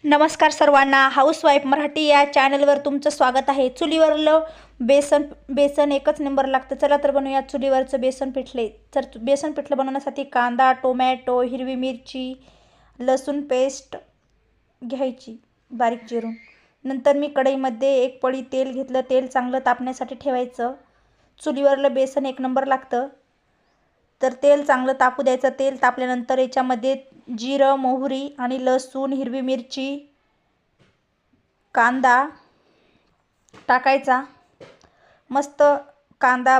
नमस्कार सर्वांना, हाऊसवाईफ मराठी या चॅनलवर तुमचं स्वागत आहे। चुलीवरलं बेसन एकच नंबर लागतं। चला तर बनवूया चुलीवरचं बेसन पिठले। तर बेसन पिठलं बनवण्यासाठी कांदा, टोमॅटो, हिरवी मिरची, लसूण पेस्ट घ्यायची बारीक चिरून। नंतर मी कढईमध्ये एक पळी तेल घेतलं। तेल चांगलं तापण्यासाठी ठेवायचं। चुलीवरलं बेसन एक नंबर लागतं। तर तेल चांगलं तापू द्यायचं। तेल तापल्यानंतर याच्यामध्ये जिरं, मोहरी आणि लसूण, हिरवी मिरची, कांदा टाकायचा। मस्त कांदा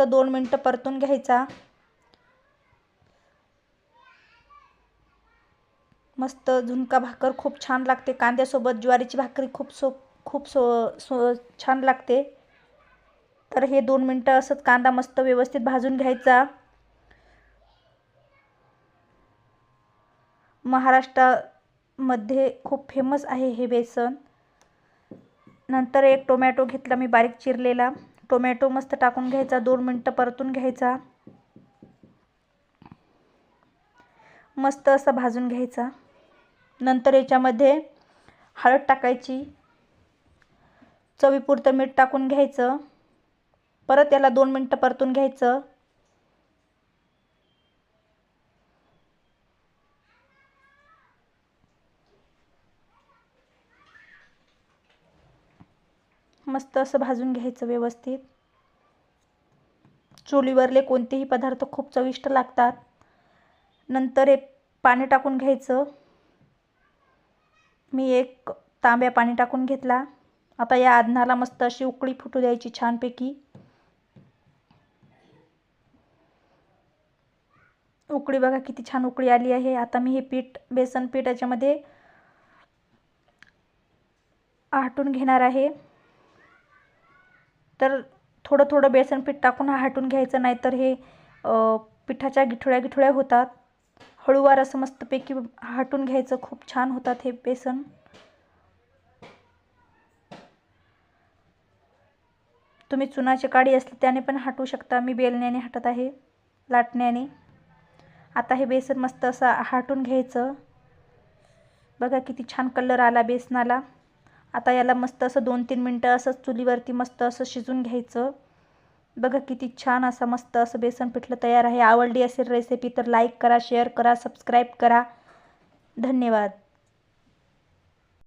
2 मिनिटं परतून घ्यायचा। मस्त झुणका भाकर खूप छान लागते। कांद्यासोबत ज्वारीची भाकरी खूप छान लागते। तर हे 2 मिनिटं असंच कांदा मस्त व्यवस्थित भाजून घ्यायचा। महाराष्ट्रामध्ये खूप फेमस आहे हे बेसन। नंतर एक टोमॅटो घेतला मी बारीक चिरलेला। टोमॅटो मस्त टाकून घ्यायचा। 2 मिनिटं परतून घ्यायचा। मस्त असं भाजून घ्यायचा। नंतर याच्यामध्ये हळद टाकायची। चवीपुरतं मीठ टाकून घ्यायचं। परत याला 2 मिनिटं परतून घ्यायचं। मस्त असं भाजून घ्यायचं व्यवस्थित। चुलीवरले कोणतेही पदार्थ खूप चविष्ट लागतात। नंतर एक पाणी टाकून घ्यायचं। मी एक तांब्या पाणी टाकून घेतला। आता या आधनाला मस्त अशी उकळी फुटू द्यायची छानपैकी। उकळी बघा किती छान उकळी आली आहे। आता मी हे बेसन पीठ याच्यामध्ये आटून घेणार आहे। तर थोडं थोडं बेसन पीठ टाकून आटून घ्यायचं, नाहीतर हे पिठाच्या गिठळ्या होतात। हळूवार असं मस्तपैकी आटून घ्यायचं। खूप छान होतात हे बेसन। तुम्ही चुनाची काडी असली त्याने पण हाटू शकता। मी बेलण्याने हाटत आहे, लाटण्याने। आता हे बेसन मस्त असं हाटून घ्यायचं। बघा किती छान कलर आला बेसनाला। आता याला मस्त असं 2-3 मिनिटं असंच चुलीवरती मस्त असं शिजून घ्यायचं। बघा किती छान असं मस्त असं बेसन पिठलं तयार आहे। आवडली असेल रेसिपी तर लाईक करा, शेअर करा, सबस्क्राईब करा। धन्यवाद।